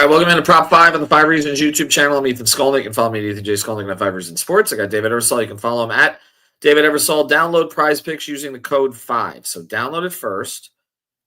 right, welcome into Prop 5 on the 5 Reasons YouTube channel. I'm Ethan Skolnick. You can follow me at Ethan J. Skolnick on 5 Reasons Sports. I got David Eversole. You can follow him at David Eversole. Download PrizePicks using the code 5. So download it first,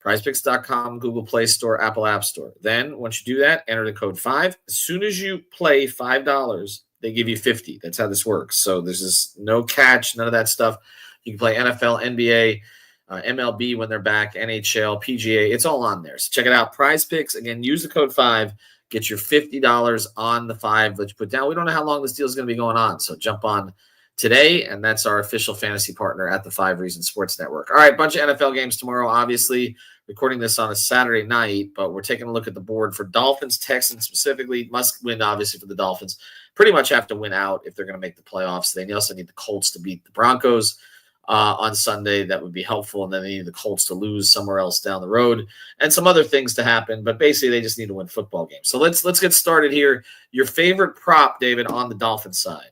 PrizePicks.com, Google Play Store, Apple App Store. Then, once you do that, enter the code 5. As soon as you play $5, they give you 50. That's how this works. So there's just no catch, none of that stuff. You can play NFL, NBA, MLB when they're back, NHL, PGA. It's all on there. So check it out. PrizePicks. Again, use the code 5. Get your $50 on the 5 that you put down. We don't know how long this deal is going to be going on. So jump on today, and that's our official fantasy partner at the 5 Reasons Sports Network. All right, bunch of NFL games tomorrow, obviously. Recording this on a Saturday night, but we're taking a look at the board for Dolphins, Texans specifically. Must win, obviously, for the Dolphins. Pretty much have to win out if they're going to make the playoffs. They also need the Colts to beat the Broncos on Sunday. That would be helpful. And then they need the Colts to lose somewhere else down the road and some other things to happen. But basically, they just need to win football games. So let's get started here. Your favorite prop, David, on the Dolphins side?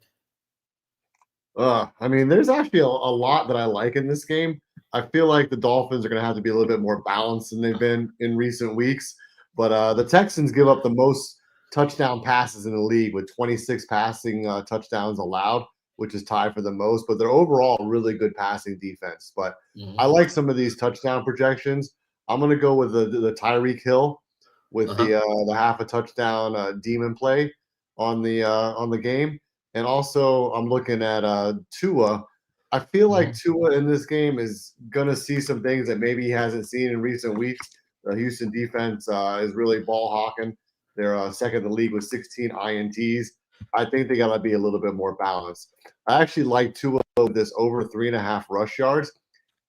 I mean, there's actually a lot that I like in this game. I feel like the Dolphins are going to have to be a little bit more balanced than they've been in recent weeks. But the Texans give up the most touchdown passes in the league with 26 passing touchdowns allowed, which is tied for the most. But they're overall really good passing defense. But I like some of these touchdown projections. I'm going to go with the Tyreek Hill with the half a touchdown demon play on the game. And also, I'm looking at Tua. I feel like Tua in this game is going to see some things that maybe he hasn't seen in recent weeks. The Houston defense is really ball hawking. They're second in the league with 16 INTs. I think they got to be a little bit more balanced. I actually like Tua with this over 3.5 rush yards,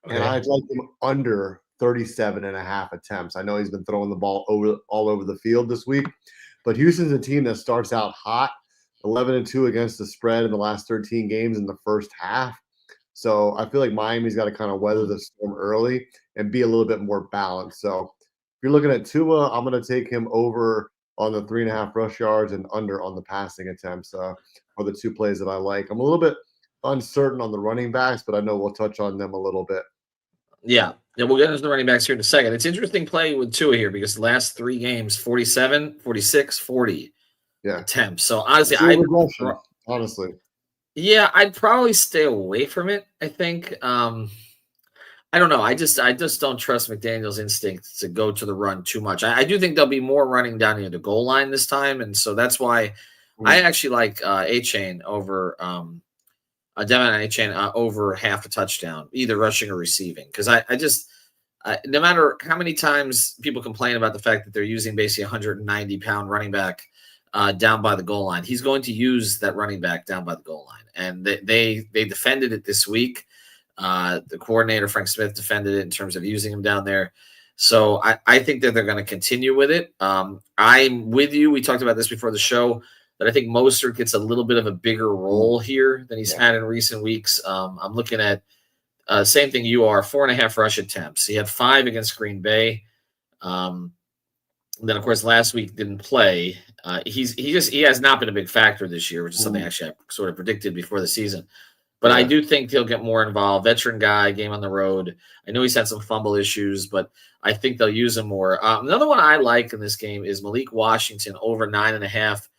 and I'd like him under 37.5 attempts. I know he's been throwing the ball all over the field this week, but Houston's a team that starts out hot. 11-2 against the spread in the last 13 games in the first half. So I feel like Miami's got to kind of weather the storm early and be a little bit more balanced. So if you're looking at Tua, I'm going to take him over on the 3.5 rush yards and under on the passing attempts are the two plays that I like. I'm a little bit uncertain on the running backs, but I know we'll touch on them a little bit. Yeah, we'll get into the running backs here in a second. It's interesting play with Tua here because the last 3 games, 47, 46, 40. Attempts. So honestly, I'd probably stay away from it. I think. I don't know. I just don't trust McDaniel's instinct to go to the run too much. I do think there'll be more running down near the goal line this time, and so that's why I actually like A-Chain over Devin A-Chain over half a touchdown, either rushing or receiving, because I just no matter how many times people complain about the fact that they're using basically a 190-pound running back down by the goal line, he's going to use that running back down by the goal line. And they defended it this week. The coordinator, Frank Smith, defended it in terms of using him down there. So I think that they're going to continue with it. I'm with you. We talked about this before the show, that I think Mostert gets a little bit of a bigger role here than he's had in recent weeks. I'm looking at same thing you are, 4.5 rush attempts. He had 5 against Green Bay. Then, of course, last week didn't play. He has not been a big factor this year, which is something actually I sort of predicted before the season. But I do think he'll get more involved. Veteran guy, game on the road. I know he's had some fumble issues, but I think they'll use him more. Another one I like in this game is Malik Washington over 9.5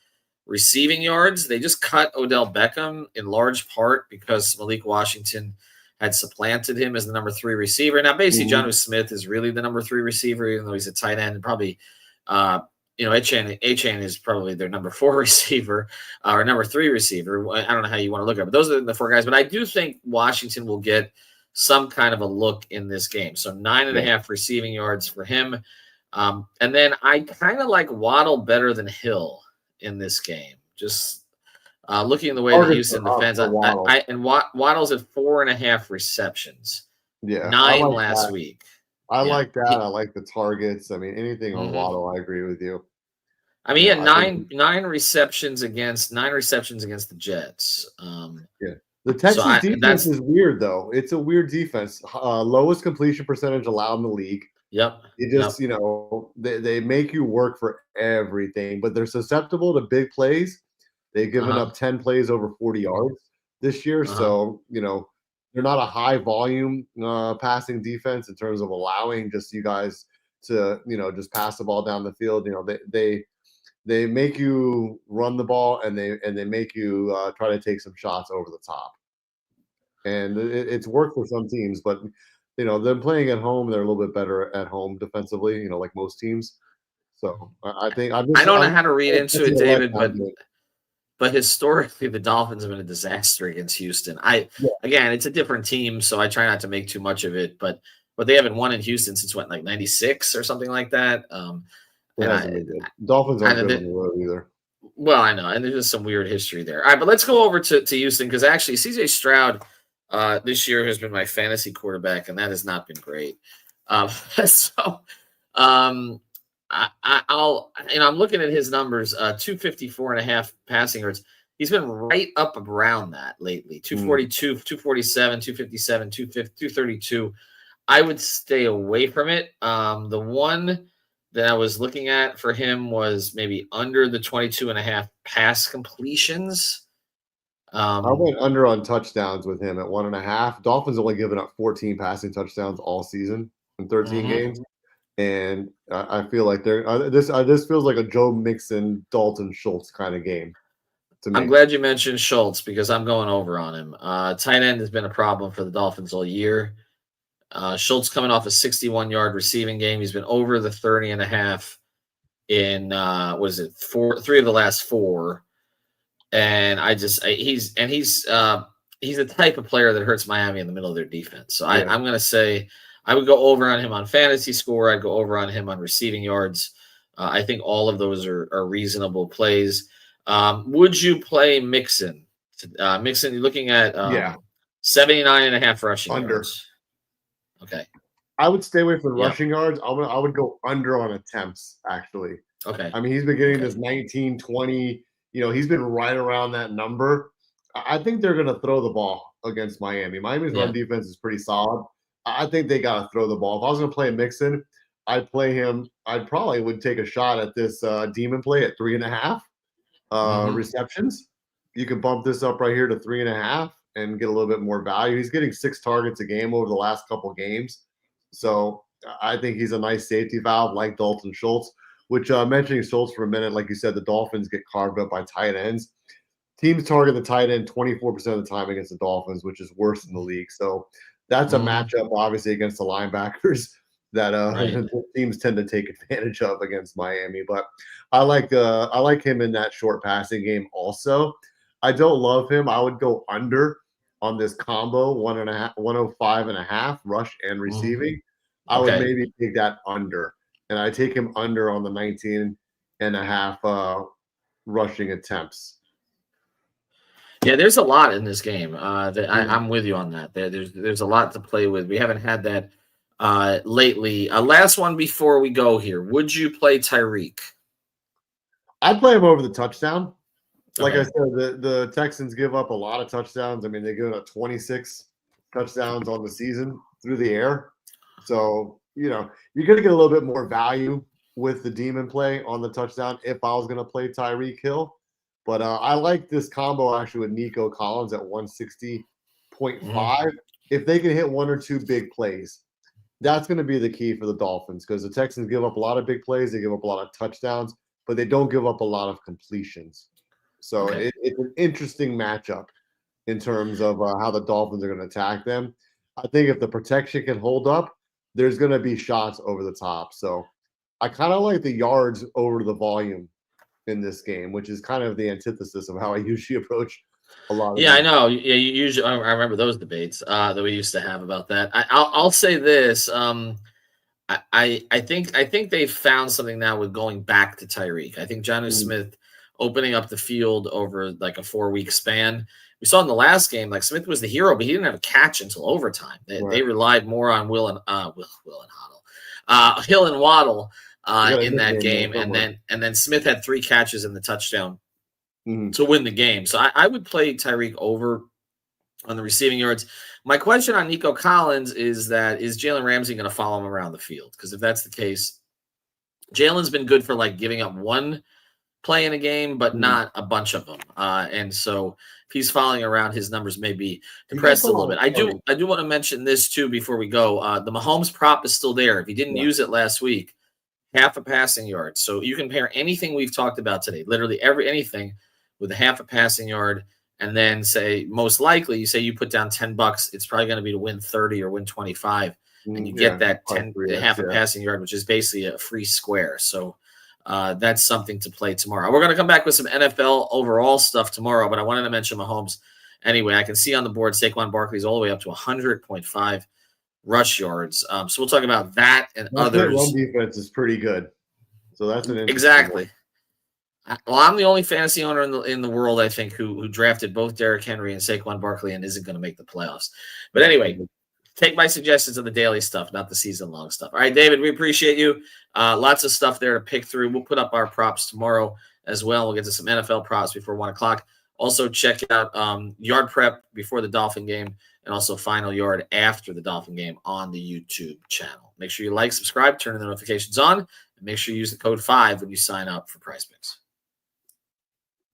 receiving yards. They just cut Odell Beckham in large part because Malik Washington had supplanted him as the number 3 receiver. Now, basically, Jonnu Smith is really the number 3 receiver, even though he's a tight end, and probably A-Chain is probably their number 4 receiver or number 3 receiver. I don't know how you want to look at it, but those are the 4 guys. But I do think Washington will get some kind of a look in this game. So 9.5 receiving yards for him. And then I kind of like Waddle better than Hill in this game. Just looking at the way the Houston defends, Waddle's at 4.5 receptions. 9 last week. I like that. I like the targets. I mean, anything on Waddle, I agree with you. I mean, he had nine receptions against the Jets. The Texans defense is weird, though. It's a weird defense. Lowest completion percentage allowed in the league. Yep. It just, they make you work for everything, but they're susceptible to big plays. They've given up 10 plays over 40 yards this year. So, they're not a high volume passing defense in terms of allowing just you guys to, just pass the ball down the field. they make you run the ball, and they make you try to take some shots over the top. And it's worked for some teams, but them playing at home, they're a little bit better at home defensively. Like most teams. So I think I don't know I'm how to read into it, David, letdown game. but historically the Dolphins have been a disaster against Houston. Yeah, Again, it's a different team, so I try not to make too much of it. But they haven't won in Houston since what, like '96 or something like that. it And hasn't been good. Dolphins aren't good on the road either. well, I know, and there's just some weird history there. All right, but let's go over to Houston, because actually CJ Stroud this year has been my fantasy quarterback, and that has not been great. So I'll I'm looking at his numbers, 254.5 passing yards. He's been right up around that lately. 242, 247, 257, 232. I would stay away from it. The one that I was looking at for him was maybe under the 22.5 pass completions. I went under on touchdowns with him at 1.5. Dolphins only given up 14 passing touchdowns all season in 13 games. And I feel like this feels like a Joe Mixon, Dalton Schultz kind of game to me. I'm glad you mentioned Schultz, because I'm going over on him. Tight end has been a problem for the Dolphins all year. Schultz coming off a 61-yard receiving game. He's been over the 30.5 in three of the last four. And he's the type of player that hurts Miami in the middle of their defense. So I'm going to say I would go over on him on fantasy score. I'd go over on him on receiving yards. I think all of those are reasonable plays. Would you play Mixon? Mixon, you're looking at 79.5 rushing yards. Okay. I would stay away from rushing yards. I would go under on attempts, actually. Okay. I mean, he's been getting this 19, 20. He's been right around that number. I think they're going to throw the ball against Miami. Miami's run defense is pretty solid. I think they got to throw the ball. If I was going to play Mixon, I'd play him. I probably would take a shot at this demon play at 3.5 receptions. You can bump this up right here to 3.5 and get a little bit more value. He's getting 6 targets a game over the last couple of games. So I think he's a nice safety valve like Dalton Schultz, which mentioning Schultz for a minute, like you said, the Dolphins get carved up by tight ends. Teams target the tight end 24% of the time against the Dolphins, which is worse in the league. So that's a matchup, obviously, against the linebackers that teams tend to take advantage of against Miami. But I like him in that short passing game also. I don't love him. I would go under on this combo, 105.5 rush and receiving. I would maybe take that under. And I take him under on the 19.5 rushing attempts. Yeah, there's a lot in this game. I'm with you on that. There's a lot to play with. We haven't had that lately. Last one before we go here. Would you play Tyreek? I'd play him over the touchdown. Like I said, the Texans give up a lot of touchdowns. I mean, they give up 26 touchdowns on the season through the air. So, you're going to get a little bit more value with the demon play on the touchdown if I was going to play Tyreek Hill. But I like this combo actually with Nico Collins at 160.5. If they can hit 1 or 2 big plays, that's going to be the key for the Dolphins, because the Texans give up a lot of big plays. They give up a lot of touchdowns, but they don't give up a lot of completions. So it's an interesting matchup in terms of how the Dolphins are going to attack them. I think if the protection can hold up, there's going to be shots over the top. So I kind of like the yards over the volume in this game, which is kind of the antithesis of how I usually approach a lot of I know. Yeah, you usually. I remember those debates that we used to have about that. I'll say this. I think they've found something now with going back to Tyreek. I think Jonnu Smith opening up the field over like a 4-week span. We saw in the last game, like Smith was the hero, but he didn't have a catch until overtime. They relied more on Hill and Waddle in that game, and then Smith had 3 catches in the touchdown to win the game. So I would play Tyreek over on the receiving yards. My question on Nico Collins is Jalen Ramsey going to follow him around the field? Because if that's the case, Jalen's been good for like giving up 1 play in a game, but not a bunch of them. And so if he's following around, his numbers may be depressed a little bit. I do want to mention this too before we go. The Mahomes prop is still there. If you didn't use it last week, half a passing yard. So you can pair anything we've talked about today, literally anything with a half a passing yard, and then say most likely you say you put down $10, it's probably going to be to win 30 or win 25, and you get that 10 half a passing yard, which is basically a free square. So that's something to play tomorrow. We're going to come back with some NFL overall stuff tomorrow, but I wanted to mention Mahomes anyway. I can see on the board Saquon Barkley's all the way up to 100.5 rush yards. So we'll talk about that and others. Run defense is pretty good. So that's an interesting exactly. one. Well, I'm the only fantasy owner in the world, I think, who drafted both Derrick Henry and Saquon Barkley and isn't going to make the playoffs. But anyway, take my suggestions of the daily stuff, not the season-long stuff. All right, David, we appreciate you. Lots of stuff there to pick through. We'll put up our props tomorrow as well. We'll get to some NFL props before 1 o'clock. Also, check out Yard Prep before the Dolphin game and also Final Yard after the Dolphin game on the YouTube channel. Make sure you like, subscribe, turn the notifications on, and make sure you use the code 5 when you sign up for PrizePicks.